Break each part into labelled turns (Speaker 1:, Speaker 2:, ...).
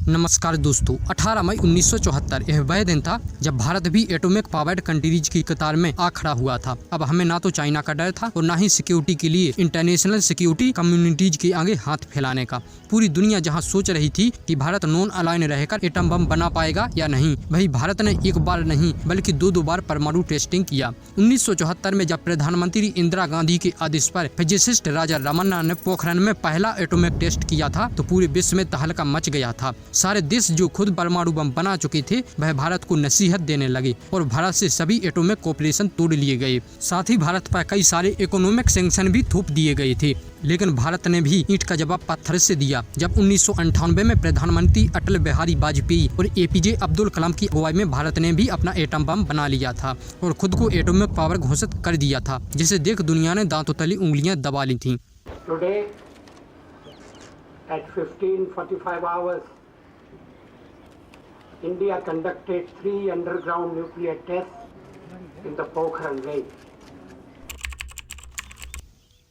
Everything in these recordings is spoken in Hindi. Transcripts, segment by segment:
Speaker 1: नमस्कार दोस्तों, 18 मई 1974 यह वह दिन था जब भारत भी एटॉमिक पावर्ड कंट्रीज की कतार में आ खड़ा हुआ था। अब हमें ना तो चाइना का डर था और ना ही सिक्योरिटी के लिए इंटरनेशनल सिक्योरिटी कम्युनिटीज के आगे हाथ फैलाने का। पूरी दुनिया जहां सोच रही थी कि भारत नॉन अलाइन रहकर एटम बम बना पाएगा या नहीं, वही भारत ने एक बार नहीं बल्कि दो बार परमाणु टेस्टिंग किया। 1974 में जब प्रधानमंत्री इंदिरा गांधी के आदेश पर फिजिसिस्ट राजा रमन्ना ने पोखरण में पहला एटॉमिक टेस्ट किया था तो पूरे विश्व में तहलका मच गया था। सारे देश जो खुद परमाणु बम बना चुके थे वह भारत को नसीहत देने लगे और भारत से सभी एटॉमिक कोऑपरेशन तोड़ लिए गए। साथ ही भारत पर कई सारे इकोनॉमिक सैंक्शन भी थोप दिए गए थे, लेकिन भारत ने भी ईंट का जवाब पत्थर से दिया। जब 1998 में प्रधानमंत्री अटल बिहारी वाजपेयी और एपीजे अब्दुल कलाम की अगुवाई में भारत ने भी अपना एटम बम बना लिया था और खुद को एटॉमिक पावर घोषित कर दिया था, जिसे देख दुनिया ने दांतों तली उंगलियां दबा ली थीं।
Speaker 2: Today at 15:45 hours, India conducted 3 underground nuclear tests in the Pokhran range.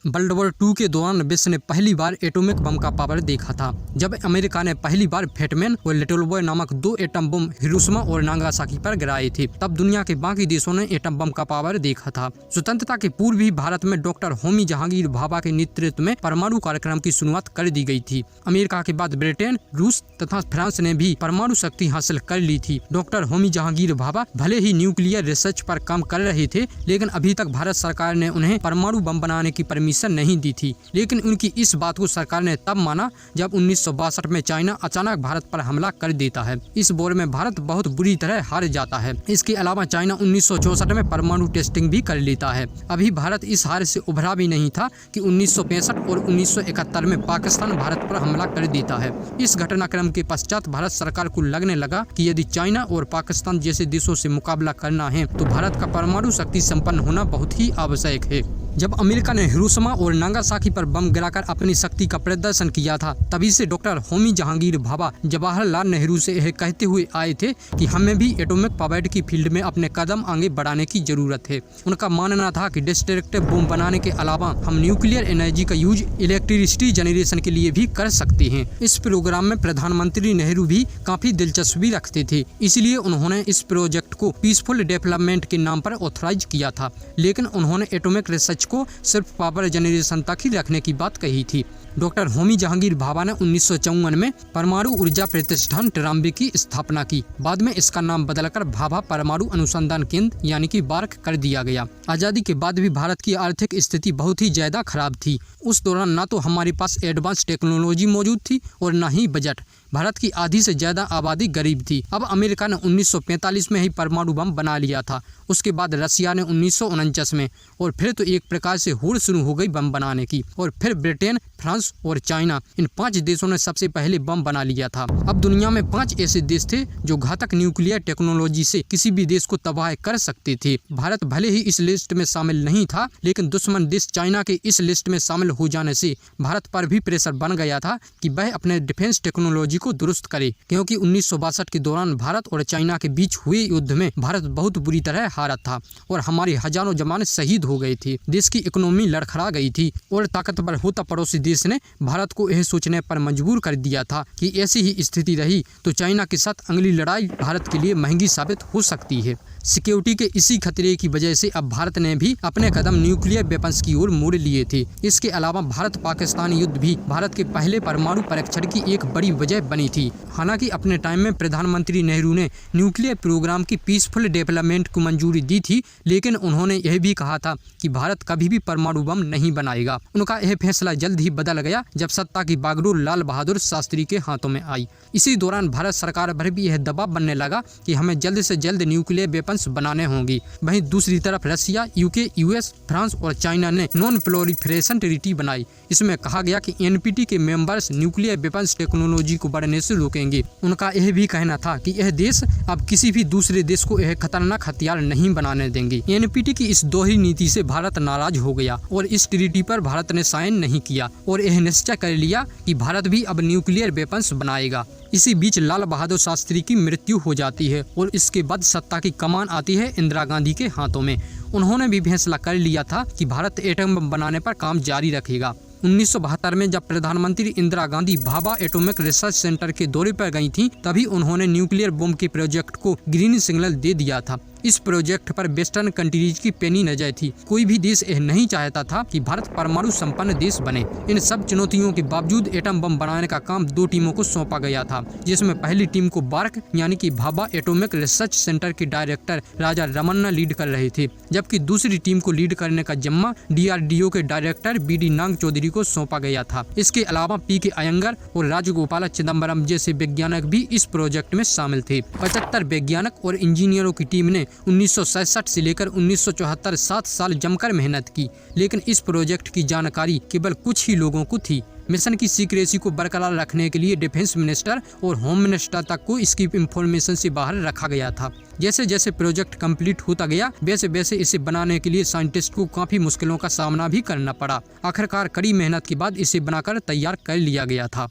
Speaker 1: World war 2 के दौरान विश्व ने पहली बार एटॉमिक बम का पावर देखा था, जब अमेरिका ने पहली बार फेटमैन और लिटिल बॉय नामक 2 एटम बम हिरोशिमा और नागासाकी पर गिराए थे। तब दुनिया के बाकी देशों ने एटम बम का पावर देखा था। स्वतंत्रता के पूर्व ही भारत में डॉक्टर होमी जहांगीर भाभा के नेतृत्व में परमाणु कार्यक्रम की शुरुआत कर दी गई थी। अमेरिका के बाद ब्रिटेन, रूस तथा फ्रांस ने भी परमाणु शक्ति हासिल कर ली थी। डॉक्टर होमी जहांगीर भाभा भले ही न्यूक्लियर रिसर्च पर काम कर रहे थे, लेकिन अभी तक भारत सरकार ने उन्हें परमाणु बम बनाने की परमिशन नहीं दी थी। लेकिन उनकी इस बात को सरकार ने तब माना जब 1962 में चाइना अचानक भारत पर हमला कर देता है। इस वॉर में भारत बहुत बुरी तरह हार जाता है। इसके अलावा चाइना 1964 में परमाणु टेस्टिंग भी कर लेता है। अभी भारत इस हार से उभरा भी नहीं था कि 1965 और 1971 में पाकिस्तान भारत पर हमला कर देता है। इस घटनाक्रम के पश्चात भारत सरकार को लगने लगा कि यदि चाइना और पाकिस्तान जैसे देशों से मुकाबला करना है तो भारत का परमाणु शक्ति संपन्न होना बहुत ही आवश्यक है। जब अमेरिका ने हिरोशिमा और नागासाकी पर बम गिराकर अपनी शक्ति का प्रदर्शन किया था, तभी से डॉक्टर होमी जहांगीर भाभा जवाहरलाल नेहरू से यह कहते हुए आए थे कि हमें भी एटॉमिक पावर्ड की फील्ड में अपने कदम आगे बढ़ाने की जरूरत है। उनका मानना था कि डिस्ट्रक्टिव बम बनाने के अलावा हम न्यूक्लियर एनर्जी का यूज इलेक्ट्रिसिटी जनरेशन के लिए भी कर सकते हैं। इस प्रोग्राम में प्रधानमंत्री नेहरू भी काफी दिलचस्पी रखते थे, इसलिए उन्होंने इस प्रोजेक्ट को पीसफुल डेवलपमेंट के नाम पर ऑथराइज किया था। लेकिन उन्होंने एटॉमिक रिसर्च को सिर्फ पावर जनरेशन तक ही रखने की बात कही थी। डॉक्टर होमी जहांगीर भाभा ने 1954 में परमाणु ऊर्जा प्रतिष्ठान ट्राम्बे की स्थापना की। बाद में इसका नाम बदलकर भाभा परमाणु अनुसंधान केंद्र यानी कि बार्क कर दिया गया। आजादी के बाद भी भारत की आर्थिक स्थिति बहुत ही ज्यादा खराब थी। उस दौरान न तो हमारे पास एडवांस टेक्नोलॉजी मौजूद थी और न ही बजट। भारत की आधी से ज्यादा आबादी गरीब थी। अब अमेरिका ने 1945 में ही परमाणु बम बना लिया था, उसके बाद रसिया ने 1949 में, और फिर तो एक प्रकार से होड़ शुरू हो गई बम बनाने की। और फिर ब्रिटेन, फ्रांस और चाइना, इन 5 देशों ने सबसे पहले बम बना लिया था। अब दुनिया में 5 ऐसे देश थे जो घातक न्यूक्लियर टेक्नोलॉजी से किसी भी देश को तबाह कर सकते थे। भारत भले ही इस लिस्ट में शामिल नहीं था, लेकिन दुश्मन देश चाइना के इस लिस्ट में शामिल हो जाने से भारत पर भी प्रेशर बन गया था कि वह अपने डिफेंस टेक्नोलॉजी को दुरुस्त करे, क्योंकि 1962 के दौरान भारत और चाइना के बीच हुए युद्ध में भारत बहुत बुरी तरह हारा था और हमारे हजारों जवान शहीद हो गए थे। देश की इकोनॉमी लड़खड़ा गई थी और ताकतवर होता पड़ोसी देश ने भारत को यह सोचने पर मजबूर कर दिया था कि ऐसी ही स्थिति रही तो चाइना के साथ अगली लड़ाई भारत के लिए महंगी साबित हो सकती है। सिक्योरिटी के इसी खतरे की वजह से अब भारत ने भी अपने कदम न्यूक्लियर वेपन्स की ओर मोड़ लिए थे। इसके अलावा भारत पाकिस्तान युद्ध भी भारत के पहले परमाणु परीक्षण की एक बड़ी वजह बनी थी। हालांकि अपने टाइम में प्रधानमंत्री नेहरू ने न्यूक्लियर प्रोग्राम की पीसफुल डेवलपमेंट को मंजूरी दी थी, लेकिन उन्होंने यह भी कहा था कि भारत कभी भी परमाणु बम नहीं बनाएगा। उनका यह फैसला जल्द ही बदल गया जब सत्ता की बागडोर लाल बहादुर शास्त्री के हाथों में आई। इसी दौरान भारत सरकार पर भी यह दबाव बनने लगा कि हमें जल्द से जल्द न्यूक्लियर वेपन्स बनाने होंगी। वहीं दूसरी तरफ रसिया, यूके, यूएस, फ्रांस और चाइना ने नॉन प्रोलिफरेशन ट्रीटी बनाई। इसमें कहा गया कि एनपीटी के मेंबर्स न्यूक्लियर वेपन्स टेक्नोलॉजी को बढ़ने से रोकेंगे। उनका यह भी कहना था कि यह देश अब किसी भी दूसरे देश को यह खतरनाक हथियार नहीं बनाने देंगे। एनपीटी की इस दोहरी नीति से भारत नाराज हो गया और इस ट्रीटी पर भारत ने साइन नहीं किया और यह निश्चय कर लिया कि भारत भी अब न्यूक्लियर वेपन्स बनाएगा। इसी बीच लाल बहादुर शास्त्री की मृत्यु हो जाती है और इसके बाद सत्ता की कमान आती है इंदिरा गांधी के हाथों में। उन्होंने भी फैसला कर लिया था कि भारत एटम बम बनाने पर काम जारी रखेगा। 1972 में जब प्रधानमंत्री Indira Gandhi Bhabha atomic research centre के दौरे पर गई थी, तभी उन्होंने न्यूक्लियर बम के प्रोजेक्ट को ग्रीन सिग्नल दे दिया था। इस प्रोजेक्ट पर वेस्टर्न कंट्रीज की पैनी नजर थी। कोई भी देश यह नहीं चाहता था कि भारत परमाणु संपन्न देश बने। इन सब चुनौतियों के बावजूद एटम बम बनाने का काम 2 टीमों को सौंपा गया था, जिसमें पहली टीम को बार्क यानी कि भाभा एटॉमिक रिसर्च सेंटर के डायरेक्टर राजा रमन्ना लीड कर रहे थे, जबकि दूसरी टीम को लीड करने का जिम्मा DRDO के डायरेक्टर BD नाग चौधरी को सौंपा गया था। इसके अलावा PK अयंगर और राजगोपाल चिदम्बरम जैसे वैज्ञानिक भी इस प्रोजेक्ट में शामिल थे। 75 वैज्ञानिक और इंजीनियरों की टीम ने 1967 से लेकर 1974 7 साल जमकर मेहनत की, लेकिन इस प्रोजेक्ट की जानकारी केवल कुछ ही लोगों को थी। मिशन की सीक्रेसी को बरकरार रखने के लिए डिफेंस मिनिस्टर और होम मिनिस्टर तक को इसकी इंफॉर्मेशन से बाहर रखा गया था। जैसे जैसे प्रोजेक्ट कंप्लीट होता गया, वैसे वैसे इसे बनाने के लिए साइंटिस्ट को काफी मुश्किलों का सामना भी करना पड़ा। आखिरकार कड़ी मेहनत के बाद इसे बनाकर तैयार कर लिया गया था।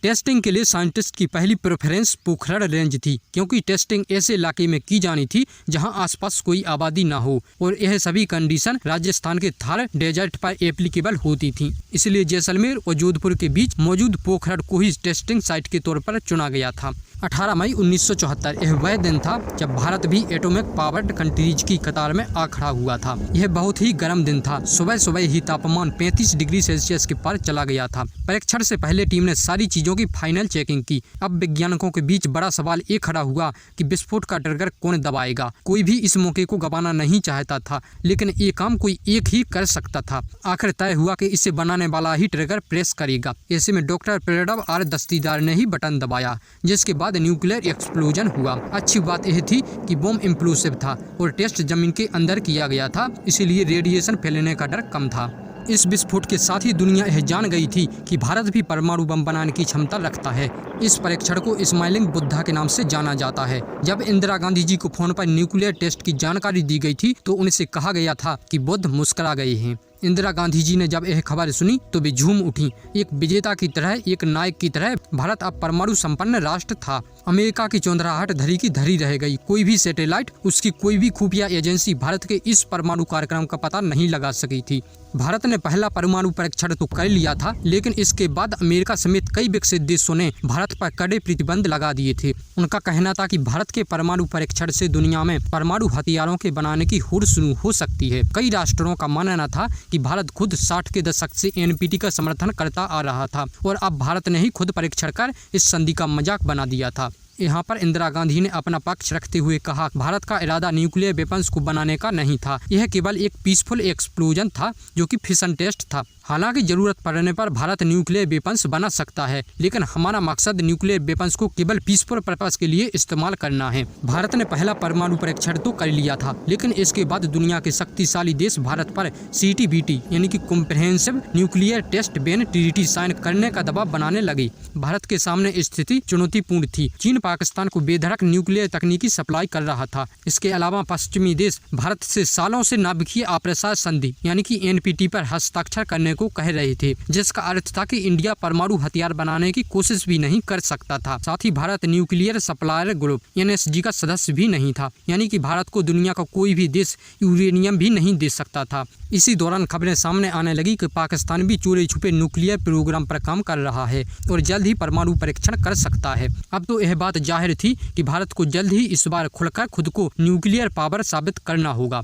Speaker 1: टेस्टिंग के लिए साइंटिस्ट की पहली प्रेफरेंस पोखरण रेंज थी, क्योंकि टेस्टिंग ऐसे इलाके में की जानी थी जहां आसपास कोई आबादी ना हो, और यह सभी कंडीशन राजस्थान के थार डेजर्ट पर एप्लीकेबल होती थी। इसलिए जैसलमेर और जोधपुर के बीच मौजूद पोखरण को ही टेस्टिंग साइट के तौर पर चुना गया था। 18 मई 1974 यह वह दिन था जब भारत भी एटॉमिक पावर्ड कंट्रीज की कतार में आ खड़ा हुआ था। यह बहुत ही गर्म दिन था। सुबह सुबह ही तापमान 35 डिग्री सेल्सियस के पार चला गया था। परीक्षण से पहले टीम ने सारी चीजों की फाइनल चेकिंग की। अब वैज्ञानिकों के बीच बड़ा सवाल ये खड़ा हुआ कि विस्फोट का ट्रिगर कौन दबाएगा। कोई भी इस मौके को गंवाना नहीं चाहता था, लेकिन ये काम कोई एक ही कर सकता था। आखिर तय हुआ कि इसे बनाने वाला ही ट्रिगर प्रेस करेगा। ऐसे में डॉक्टर प्रणब R दस्तीदार ने ही बटन दबाया, जिसके बाद न्यूक्लियर एक्सप्लोजन हुआ। अच्छी बात यह थी कि बम इंप्लोसिव था और टेस्ट जमीन के अंदर किया गया था, इसीलिए रेडिएशन फैलने का डर कम था। इस विस्फोट के साथ ही दुनिया यह जान गई थी कि भारत भी परमाणु बम बनाने की क्षमता रखता है। इस परीक्षण को स्माइलिंग बुद्धा के नाम से जाना जाता है। जब इंदिरा गांधी जी को फोन पर न्यूक्लियर टेस्ट की जानकारी दी गई थी, तो उनसे कहा गया था कि बुद्ध मुस्कुरा गए हैं। इंदिरा गांधी जी ने जब यह खबर सुनी तो वे झूम उठी। एक विजेता की तरह, एक नायक की तरह भारत अब परमाणु संपन्न राष्ट्र था। अमेरिका की चौंधराहट धरी की धरी रह गई। कोई भी सैटेलाइट, उसकी कोई भी खुफिया एजेंसी भारत के इस परमाणु कार्यक्रम का पता नहीं लगा सकी थी। भारत ने पहला परमाणु परीक्षण तो कर लिया था, लेकिन इसके बाद अमेरिका समेत कई विकसित देशों ने भारत पर कड़े प्रतिबंध लगा दिए थे। उनका कहना था कि भारत के परमाणु परीक्षण से दुनिया में परमाणु हथियारों के बनाने की होड़ शुरू हो सकती है। कई राष्ट्रों का मानना था कि भारत खुद 60 के दशक से NPT का समर्थन करता आ रहा था, और अब भारत ने ही खुद परीक्षण कर इस संधि का मजाक बना दिया था। यहाँ पर इंदिरा गांधी ने अपना पक्ष रखते हुए कहा, भारत का इरादा न्यूक्लियर वेपन्स को बनाने का नहीं था। यह केवल एक पीसफुल एक्सप्लोजन था, जो कि फिशन टेस्ट था। हालांकि जरूरत पड़ने पर भारत न्यूक्लियर वेपन्स बना सकता है, लेकिन हमारा मकसद न्यूक्लियर वेपन्स को केवल पीसफुल पर्पस के लिए इस्तेमाल करना है। भारत ने पहला परमाणु परीक्षण तो कर लिया था, लेकिन इसके बाद दुनिया के शक्तिशाली देश भारत पर CTBT यानी कि comprehensive nuclear test ban treaty sign करने का दबाव बनाने लगी। भारत के सामने स्थिति चुनौतीपूर्ण थी। चीन पाकिस्तान को बेधड़क न्यूक्लियर तकनीकी सप्लाई कर रहा था। इसके अलावा पश्चिमी देश भारत से सालों से नाभिकीय अप्रसार संधि यानी कि NPT पर हस्ताक्षर करने को कह रहे थे, जिसका अर्थ था कि इंडिया परमाणु हथियार बनाने की कोशिश भी नहीं कर सकता था। साथ ही Bharat nuclear supplier group NSG का सदस्य भी नहीं था, यानी कि भारत को दुनिया का कोई भी देश यूरेनियम भी नहीं दे सकता था। इसी दौरान खबरें सामने आने लगी कि पाकिस्तान भी चोरी छुपे न्यूक्लियर प्रोग्राम पर काम कर रहा है और जल्द ही परमाणु परीक्षण कर सकता है। अब तो यह बात जाहिर थी कि भारत को जल्द ही इस बार खुलकर खुद को न्यूक्लियर पावर साबित करना होगा।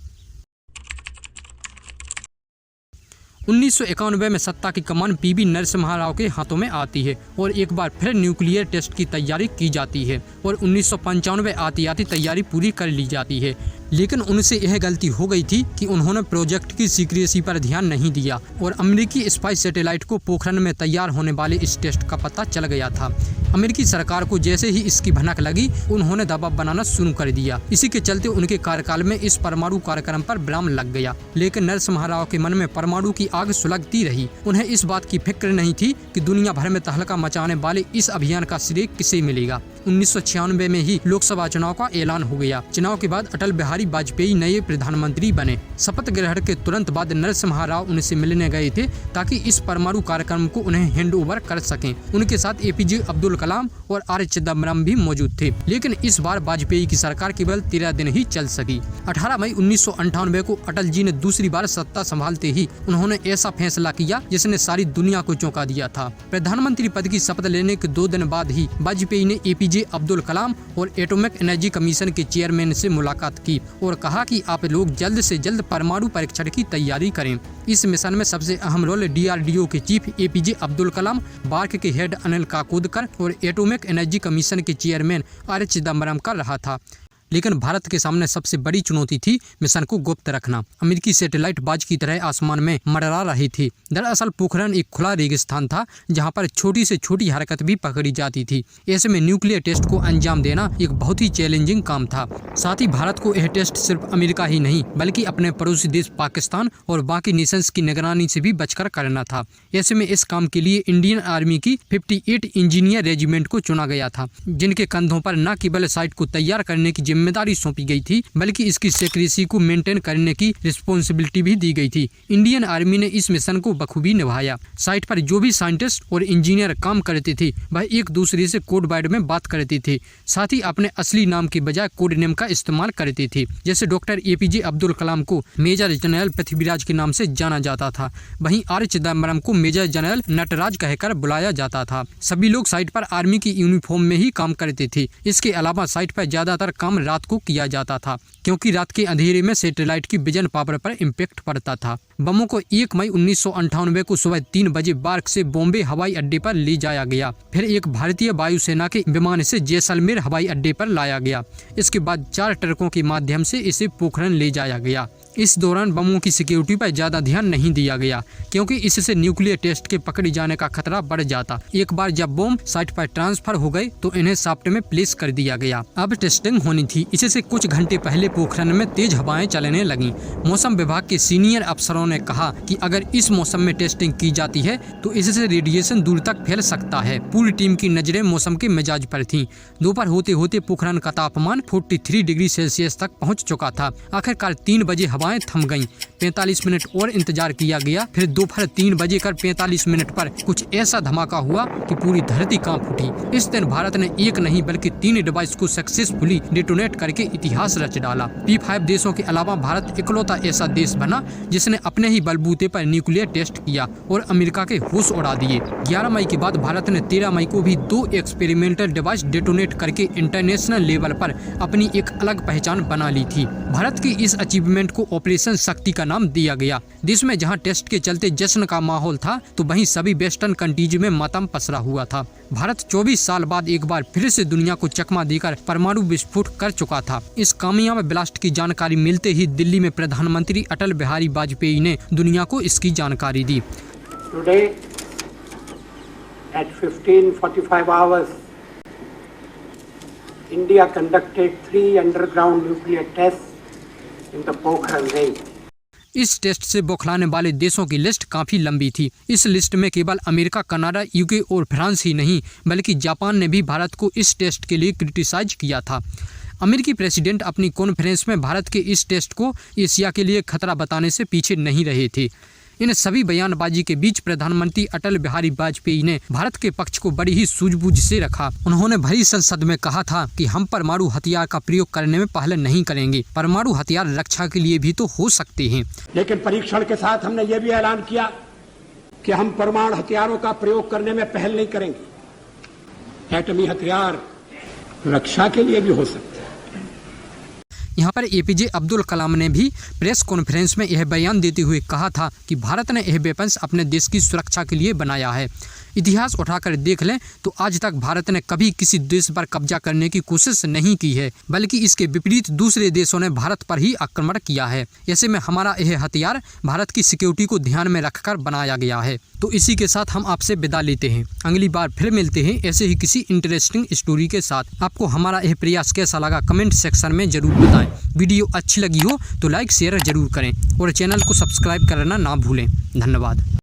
Speaker 1: 1991 में सत्ता की कमान PV नरसिम्हा राव के हाथों में आती है और एक बार फिर न्यूक्लियर टेस्ट की तैयारी की जाती है और 1995 आती तैयारी पूरी कर ली जाती है। लेकिन उनसे यह गलती हो गई थी कि उन्होंने प्रोजेक्ट की सीक्रेसी पर ध्यान नहीं दिया और अमेरिकी स्पाइस सैटेलाइट को पोखरण में तैयार होने वाले इस टेस्ट का पता चल गया था। अमेरिकी सरकार को जैसे ही इसकी भनक लगी, उन्होंने दबाव बनाना शुरू कर दिया। इसी के चलते उनके कार्यकाल में इस परमाणु कार्यक्रम पर विराम लग गया। लेकिन नरसिम्हा राव के मन में परमाणु की आग सुलगती रही। उन्हें इस बात की फिक्र नहीं थी कि दुनिया भर में तहलका मचाने वाले इस अभियान का श्रेय किसे मिलेगा। 1996 में ही लोकसभा चुनाव का ऐलान हो गया। चुनाव के बाद अटल बिहारी बिहारी वाजपेयी नए प्रधानमंत्री बने। शपथ ग्रहण के तुरंत बाद नरसिम्हा राव उनसे मिलने गए थे ताकि इस परमाणु कार्यक्रम को उन्हें हैंड ओवर कर सकें। उनके साथ एपीजे अब्दुल कलाम और आर चिदम्बरम भी मौजूद थे, लेकिन इस बार वाजपेयी की सरकार केवल 13 दिन ही चल सकी। 18 मई 1998 को अटल जी ने दूसरी बार सत्ता संभालते ही उन्होंने ऐसा फैसला किया जिसने सारी दुनिया को चौंका दिया था। प्रधानमंत्री पद की शपथ लेने के 2 दिन बाद ही वाजपेयी ने एपीजे अब्दुल कलाम और एटॉमिक एनर्जी कमीशन के चेयरमैन से मुलाकात की और कहा कि आप लोग जल्द से जल्द परमाणु परीक्षण की तैयारी करें। इस मिशन में सबसे अहम रोल डीआरडीओ के chief APJ Abdul Kalam, bark के हेड अनिल काकोदकर और एटॉमिक एनर्जी कमीशन के चेयरमैन आर चिदम्बरम का रहा था। लेकिन भारत के सामने सबसे बड़ी चुनौती थी मिशन को गुप्त रखना। अमेरिकी सैटेलाइट बाज की तरह आसमान में मंडरा रही थी। दरअसल पोखरण एक खुला रेगिस्तान था जहां पर छोटी से छोटी हरकत भी पकड़ी जाती थी। ऐसे में न्यूक्लियर टेस्ट को अंजाम देना एक बहुत ही चैलेंजिंग काम था। साथ ही भारत को यह टेस्ट सिर्फ अमेरिका ही नहीं बल्कि अपने पड़ोसी देश पाकिस्तान और बाकी नेशंस की निगरानी से भी बचकर करना था। ऐसे में इस काम के लिए इंडियन आर्मी की 58 इंजीनियर रेजिमेंट को चुना गया था, जिनके कंधों पर न केवल साइट को तैयार करने की जिम्मेदारी सौंपी गई थी बल्कि इसकी सिक्रेसी को मेंटेन करने की रिस्पॉन्सिबिलिटी भी दी गई थी। इंडियन आर्मी ने इस मिशन को बखूबी निभाया। साइट पर जो भी साइंटिस्ट और इंजीनियर काम करते थे वह एक दूसरे से कोड वर्ड में बात करते थे, साथ ही अपने असली नाम के बजाय कोड नेम का इस्तेमाल करते थे। जैसे डॉक्टर एपीजे अब्दुल कलाम को मेजर जनरल पृथ्वीराज के नाम से जाना जाता था, वहीं आर चिदम्बरम को मेजर जनरल नटराज कहकर बुलाया जाता था। सभी लोग साइट पर आर्मी की यूनिफॉर्म में ही काम करते थे। इसके अलावा साइट पर ज्यादातर काम रात को किया जाता था क्योंकि रात के अंधेरे में सैटेलाइट की विजन पावर पर इम्पैक्ट पड़ता था। बमों को 1 मई 1998 को सुबह 3 बजे बार्क से बॉम्बे हवाई अड्डे पर ले जाया गया। फिर एक भारतीय वायुसेना के विमान से जैसलमेर हवाई अड्डे पर लाया गया। इसके बाद 4 ट्रकों के माध्यम से इसे पोखरण ले जाया गया। इस दौरान बमों की सिक्योरिटी पर ज्यादा ध्यान नहीं दिया गया क्योंकि इससे न्यूक्लियर टेस्ट के पकड़े जाने का खतरा बढ़ जाता। एक बार जब बॉम्ब साइट पर ट्रांसफर हो गए तो इन्हें साफ्ट में प्लेस कर दिया गया। अब टेस्टिंग होनी थी। इससे कुछ घंटे पहले पोखरण में तेज हवाएं चलने लगी। मौसम विभाग के सीनियर अफसरों ने कहा कि अगर इस मौसम में टेस्टिंग की जाती है तो इससे रेडिएशन दूर तक फैल सकता है। पूरी टीम की नजरें मौसम के मिजाज पर थीं। दोपहर होते होते पोखरण का तापमान 43 डिग्री सेल्सियस तक पहुंच चुका था। आखिरकार 3 बजे हवाएं थम गईं। 45 मिनट और इंतजार किया गया। फिर दोपहर 3 बजे कर 45 मिनट पर कुछ ऐसा धमाका हुआ कि पूरी धरती कांप उठी। इस दिन भारत ने एक नहीं बल्कि 3 डिवाइस को सक्सेसफुली डेटोनेट करके इतिहास रच डाला। P5 देशों के अलावा भारत इकलौता ऐसा देश बना जिसने अपने ही बलबूते पर न्यूक्लियर टेस्ट किया और अमेरिका के होश उड़ा दिए। 11 मई के बाद भारत ने 13 मई को भी 2 एक्सपेरिमेंटल डिवाइस डेटोनेट करके इंटरनेशनल लेवल पर अपनी एक अलग पहचान बना ली थी। भारत की इस अचीवमेंट को ऑपरेशन शक्ति का नाम दिया गया। देश में जहां टेस्ट के चलते जश्न का माहौल था तो वहीं सभी वेस्टर्न कंट्रीज में मातम पसरा हुआ था। भारत 24 साल बाद एक बार फिर से दुनिया को चकमा देकर परमाणु विस्फोट कर चुका था। इस कामयाब ब्लास्ट की जानकारी मिलते ही दिल्ली में प्रधानमंत्री अटल बिहारी वाजपेयी ने दुनिया को इसकी जानकारी दी।
Speaker 2: Today at 15:45 hours, India conducted 3 underground nuclear tests in the Pokhran range.
Speaker 1: इस टेस्ट से बौखलाने वाले देशों की लिस्ट काफी लंबी थी। इस लिस्ट में केवल अमेरिका, कनाडा, यूके और फ्रांस ही नहीं बल्कि जापान ने भी भारत को इस टेस्ट के लिए क्रिटिसाइज किया था। अमेरिकी प्रेसिडेंट अपनी कॉन्फ्रेंस में भारत के इस टेस्ट को एशिया के लिए खतरा बताने से पीछे नहीं रहे थे। इन सभी बयानबाजी के बीच प्रधानमंत्री अटल बिहारी वाजपेयी ने भारत के पक्ष को बड़ी ही सूझबूझ से रखा। उन्होंने भरी संसद में कहा था कि हम परमाणु हथियार का प्रयोग करने में पहले नहीं करेंगे। परमाणु हथियार रक्षा के लिए भी तो हो सकते हैं,
Speaker 2: लेकिन परीक्षण के साथ हमने ये भी ऐलान किया कि हम परमाणु हथियारों का प्रयोग करने में पहल नहीं करेंगे। एटमी हथियार रक्षा के लिए भी हो सकते हैं।
Speaker 1: यहाँ पर एपीजे अब्दुल कलाम ने भी प्रेस कॉन्फ्रेंस में यह बयान देते हुए कहा था कि भारत ने यह वेपन्स अपने देश की सुरक्षा के लिए बनाया है। इतिहास उठाकर देख लें तो आज तक भारत ने कभी किसी देश पर कब्जा करने की कोशिश नहीं की है, बल्कि इसके विपरीत दूसरे देशों ने भारत पर ही आक्रमण किया है। ऐसे में हमारा यह हथियार भारत की सिक्योरिटी को ध्यान में रखकर बनाया गया है। तो इसी के साथ हम आपसे विदा लेते हैं। अगली बार फिर मिलते हैं ऐसे ही किसी इंटरेस्टिंग स्टोरी के साथ। आपको हमारा यह प्रयास कैसा लगा कमेंट सेक्शन में जरूर बताएं। वीडियो अच्छी लगी हो तो लाइक शेयर जरूर करें और चैनल को सब्सक्राइब करना ना भूलें। धन्यवाद।